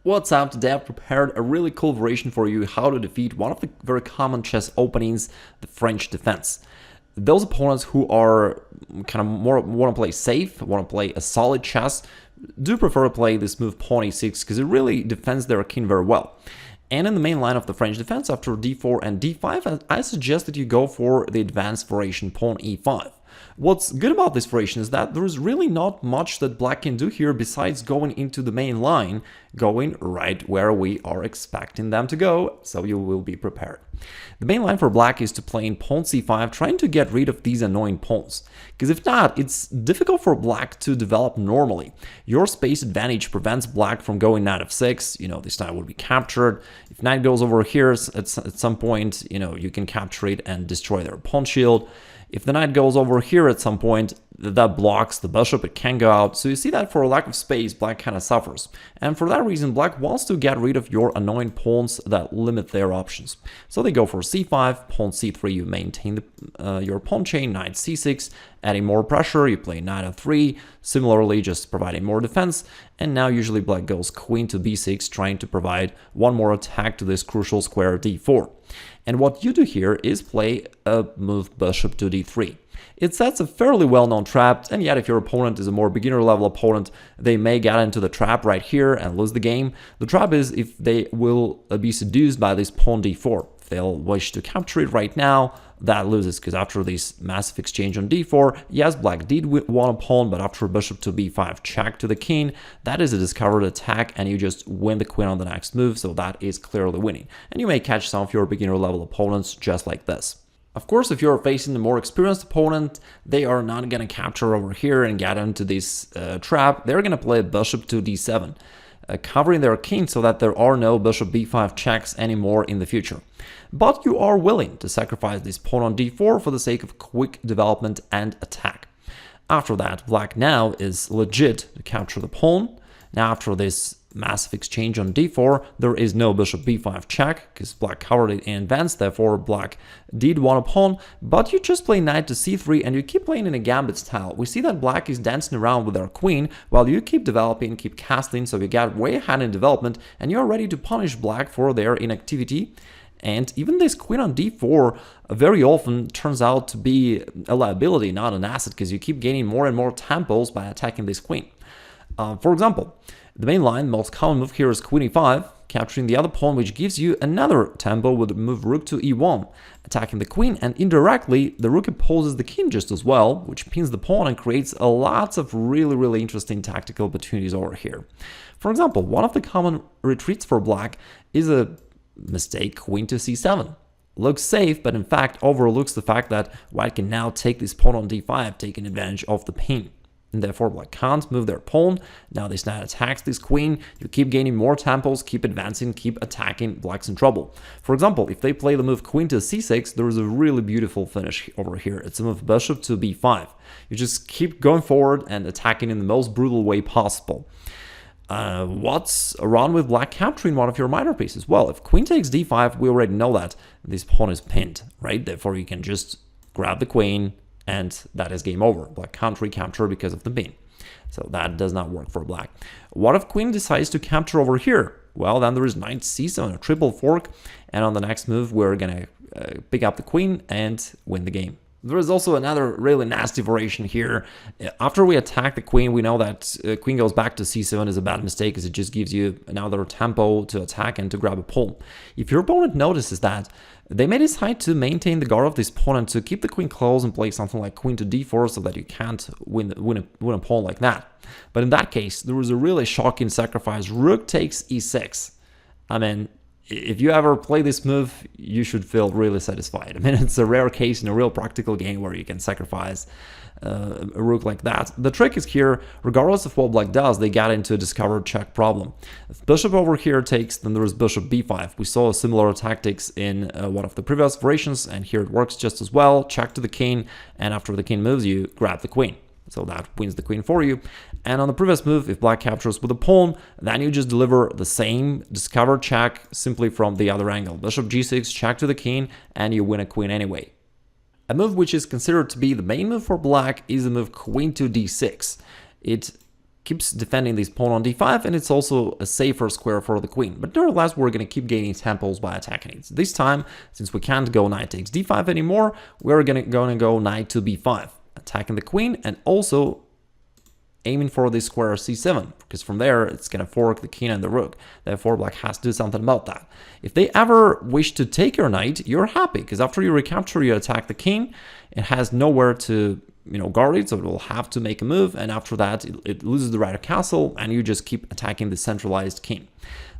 What's up? Today I've prepared a really cool variation for you how to defeat one of the very common chess openings, the French defense. Those opponents who are kind of more want to play safe, want to play a solid chess, do prefer to play this move pawn e6 because it really defends their king very well. And in the main line of the French defense, after d4 and d5, I suggest that you go for the advanced variation pawn e5. What's good about this variation is that there is really not much that black can do here besides going into the main line, going right where we are expecting them to go, so you will be prepared. The main line for black is to play in pawn c5, trying to get rid of these annoying pawns, because if not, it's difficult for black to develop normally. Your space advantage prevents black from going knight f6, this knight would be captured. If knight goes over here at some point, you can capture it and destroy their pawn shield. If the knight goes over here at some point, that blocks the bishop, it can go out. So you see that for a lack of space, black kind of suffers. And for that reason, black wants to get rid of your annoying pawns that limit their options. So they go for c5, pawn c3, you maintain your pawn chain, knight c6, adding more pressure, you play knight f3, similarly just providing more defense. And now usually black goes queen to b6, trying to provide one more attack to this crucial square d4. And what you do here is play a move bishop to d3. It sets a fairly well-known trap, and yet if your opponent is a more beginner-level opponent, they may get into the trap right here and lose the game. The trap is if they will be seduced by this pawn d4. If they'll wish to capture it right now, that loses, because after this massive exchange on d4, yes, black did want a pawn, but after bishop to b5 check to the king, that is a discovered attack, and you just win the queen on the next move, so that is clearly winning. And you may catch some of your beginner-level opponents just like this. Of course, if you're facing a more experienced opponent, they are not going to capture over here and get into this trap. They're going to play bishop to d7, covering their king so that there are no bishop b5 checks anymore in the future. But you are willing to sacrifice this pawn on d4 for the sake of quick development and attack. After that, black now is legit to capture the pawn. Now after this massive exchange on d4, there is no bishop b5 check, because black covered it in advance, therefore black did want a pawn, but you just play knight to c3 and you keep playing in a gambit style. We see that black is dancing around with their queen while you keep developing, keep castling, so you get way ahead in development and you're ready to punish black for their inactivity. And even this queen on d4 very often turns out to be a liability, not an asset, because you keep gaining more and more tempos by attacking this queen. For example, the main line, most common move here is queen e5, capturing the other pawn, which gives you another tempo with the move rook to e1, attacking the queen, and indirectly the rook opposes the king just as well, which pins the pawn and creates a lots of really interesting tactical opportunities over here. For example, one of the common retreats for black is a mistake queen to c7. Looks safe, but in fact overlooks the fact that white can now take this pawn on d5, taking advantage of the pin. And therefore black can't move their pawn. Now this knight attacks this queen, you keep gaining more tempos, keep advancing, keep attacking, black's in trouble. For example, if they play the move queen to c6, there is a really beautiful finish over here. It's a move bishop to b5. You just keep going forward and attacking in the most brutal way possible. What's wrong with black capturing one of your minor pieces? Well, if queen takes d5, we already know that this pawn is pinned, right? Therefore you can just grab the queen, and that is game over. Black can't recapture because of the pin. So that does not work for black. What if queen decides to capture over here? Well, then there is knight c7, a triple fork, and on the next move we're gonna pick up the queen and win the game. There is also another really nasty variation here. After we attack the queen, we know that queen goes back to c7 is a bad mistake, because it just gives you another tempo to attack and to grab a pawn. If your opponent notices that, they may decide to maintain the guard of this pawn and to keep the queen close and play something like queen to d4 so that you can't win a pawn like that. But in that case, there was a really shocking sacrifice. Rook takes e6. I mean, if you ever play this move, you should feel really satisfied. I mean, it's a rare case in a real practical game where you can sacrifice a rook like that. The trick is here, regardless of what black does, they get into a discovered check problem. If bishop over here takes, then there is bishop b5. We saw similar tactics in one of the previous variations, and here it works just as well. Check to the king, and after the king moves, you grab the queen. So that wins the queen for you. And on the previous move, if black captures with a pawn, then you just deliver the same discovered check simply from the other angle. Bishop g6, check to the king, and you win a queen anyway. A move which is considered to be the main move for black is the move queen to d6. It keeps defending this pawn on d5, and it's also a safer square for the queen. But nevertheless, we're going to keep gaining tempos by attacking it. This time, since we can't go knight takes d5 anymore, we're going to go knight to b5, attacking the queen, and also aiming for this square c7, because from there it's going to fork the king and the rook. Therefore, black has to do something about that. If they ever wish to take your knight, you're happy, because after you recapture, you attack the king. It has nowhere to guard it, so it will have to make a move, and after that it loses the right of castle, and you just keep attacking the centralized king.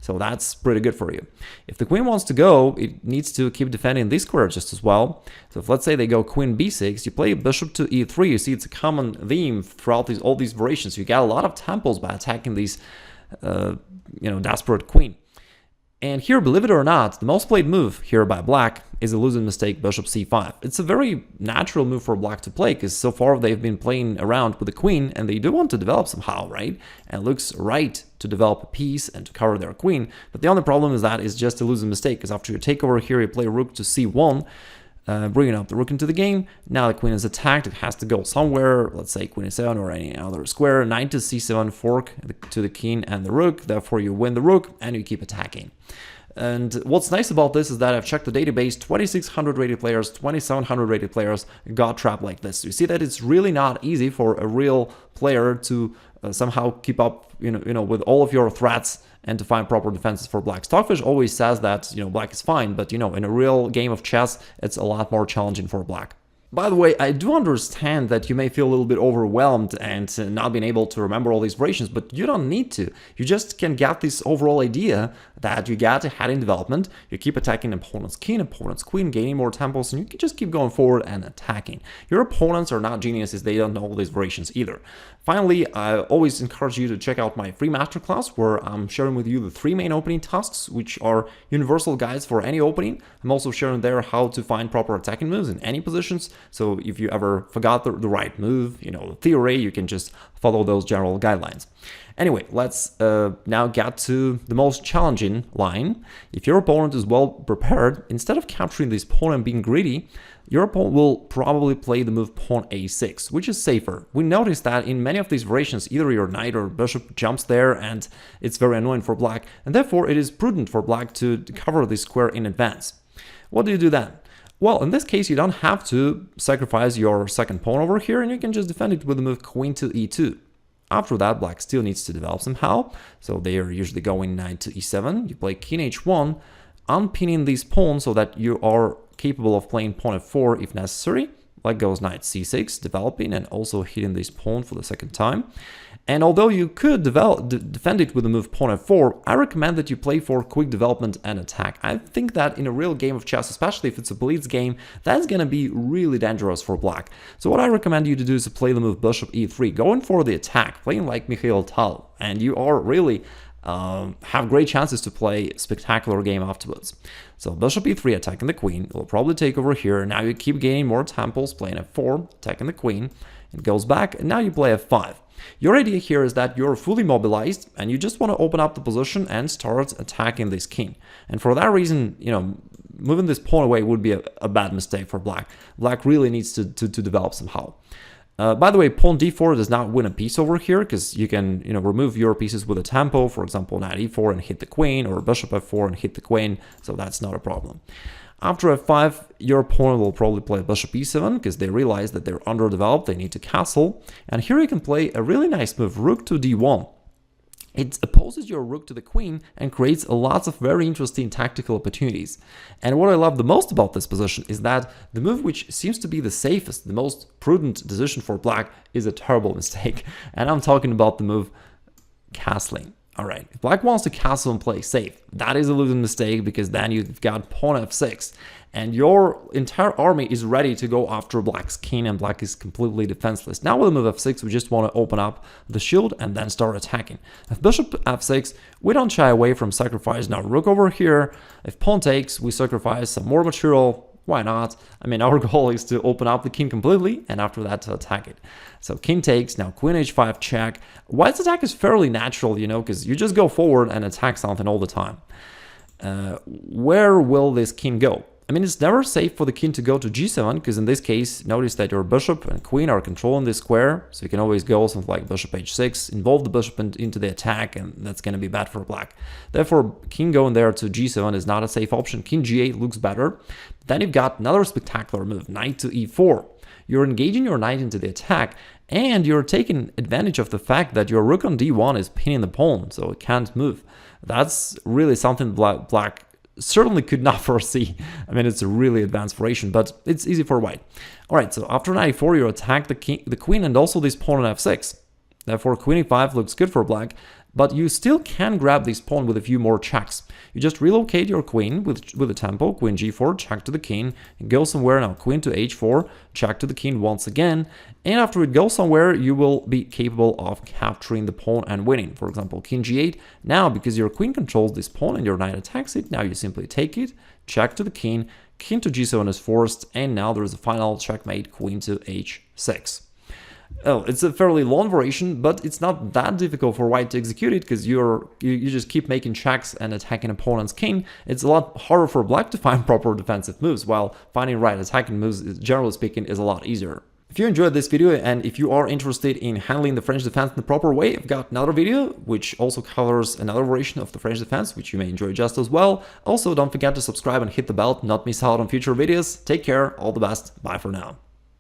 So that's pretty good for you. If the queen wants to go, it needs to keep defending this square just as well. So if, let's say, they go queen b6, you play bishop to e3. You see it's a common theme throughout all these variations. You get a lot of tempos by attacking these desperate queen. And here, believe it or not, the most played move here by black is a losing mistake, bishop c5. It's a very natural move for black to play, because so far they've been playing around with the queen, and they do want to develop somehow, right? And it looks right to develop a piece and to cover their queen. But the only problem is that it's just a losing mistake, because after you take over here, you play rook to c1, bringing up the rook into the game. Now the queen is attacked, it has to go somewhere, let's say queen e7 or any other square. Knight to c7, fork to the king and the rook, therefore you win the rook and you keep attacking. And what's nice about this is that I've checked the database, 2,600 rated players, 2,700 rated players got trapped like this. So you see that it's really not easy for a real player to somehow keep up with all of your threats and to find proper defenses for black. Stockfish always says that black is fine, but in a real game of chess, it's a lot more challenging for black. By the way, I do understand that you may feel a little bit overwhelmed and not being able to remember all these variations, but you don't need to. You just can get this overall idea that you get ahead in development, you keep attacking opponent's king, opponent's queen, gaining more tempos, and you can just keep going forward and attacking. Your opponents are not geniuses, they don't know all these variations either. Finally, I always encourage you to check out my free masterclass, where I'm sharing with you the 3 main opening tasks, which are universal guides for any opening. I'm also sharing there how to find proper attacking moves in any positions. So if you ever forgot the right move, the theory, you can just follow those general guidelines. Anyway, let's now get to the most challenging line. If your opponent is well prepared, instead of capturing this pawn and being greedy, your opponent will probably play the move pawn a6, which is safer. We notice that in many of these variations, either your knight or bishop jumps there, and it's very annoying for black, and therefore it is prudent for black to cover this square in advance. What do you do then? Well, in this case, you don't have to sacrifice your second pawn over here, and you can just defend it with the move queen to e2. After that, black still needs to develop somehow, so they are usually going knight to e7. You play king h1, unpinning these pawns so that you are capable of playing pawn f4 if necessary. Like goes knight c6, developing and also hitting this pawn for the second time. And although you could defend it with the move pawn f4, I recommend that you play for quick development and attack. I think that in a real game of chess, especially if it's a blitz game, that's going to be really dangerous for black. So what I recommend you to do is to play the move bishop e3, going for the attack, playing like Mikhail Tal, and you are really have great chances to play a spectacular game afterwards. So bishop e3, attacking the queen, will probably take over here. Now you keep gaining more tempos, playing f4, attacking the queen. It goes back, and now you play f5. Your idea here is that you're fully mobilized and you just want to open up the position and start attacking this king. And for that reason, moving this pawn away would be a bad mistake for black. Black really needs to develop somehow. By the way, pawn d4 does not win a piece over here, because you can remove your pieces with a tempo, for example, knight e4 and hit the queen, or bishop f4 and hit the queen, so that's not a problem. After f5, your opponent will probably play bishop e7, because they realize that they're underdeveloped, they need to castle. And here you can play a really nice move, rook to d1. It opposes your rook to the queen and creates lots of very interesting tactical opportunities. And what I love the most about this position is that the move which seems to be the safest, the most prudent decision for black is a terrible mistake. And I'm talking about the move castling. Alright, if black wants to castle and play safe, that is a losing mistake, because then you've got pawn f6 and your entire army is ready to go after black's king, and black is completely defenseless. Now with the move f6, we just want to open up the shield and then start attacking. If bishop f6, we don't shy away from sacrificing our rook over here. If pawn takes, we sacrifice some more material. Why not? I mean, our goal is to open up the king completely, and after that to attack it. So king takes, now queen h5 check. White's attack is fairly natural, because you just go forward and attack something all the time. Where will this king go? I mean, it's never safe for the king to go to g7, because in this case, notice that your bishop and queen are controlling this square, so you can always go something like bishop h6, involve the bishop into the attack, and that's going to be bad for black. Therefore, king going there to g7 is not a safe option. King g8 looks better. Then you've got another spectacular move, knight to e4. You're engaging your knight into the attack, and you're taking advantage of the fact that your rook on d1 is pinning the pawn, so it can't move. That's really something black certainly could not foresee. I mean, it's a really advanced variation, but it's easy for white. All right, so after knight e4, you attack the queen and also this pawn on f6. Therefore, queen e5 looks good for black, but you still can grab this pawn with a few more checks. You just relocate your queen with the tempo, queen g4, check to the king, and go somewhere. Now queen to h4, check to the king once again, and after it goes somewhere, you will be capable of capturing the pawn and winning. For example, king g8. Now, because your queen controls this pawn and your knight attacks it, now you simply take it, check to the king to g7 is forced, and now there is a final checkmate, queen to h6. Oh, it's a fairly long variation, but it's not that difficult for white to execute it, because you just keep making checks and attacking opponent's king. It's a lot harder for black to find proper defensive moves, while finding right attacking moves, generally speaking, is a lot easier. If you enjoyed this video and if you are interested in handling the French defense in the proper way, I've got another video which also covers another variation of the French defense, which you may enjoy just as well. Also, don't forget to subscribe and hit the bell to not miss out on future videos. Take care, all the best, bye for now.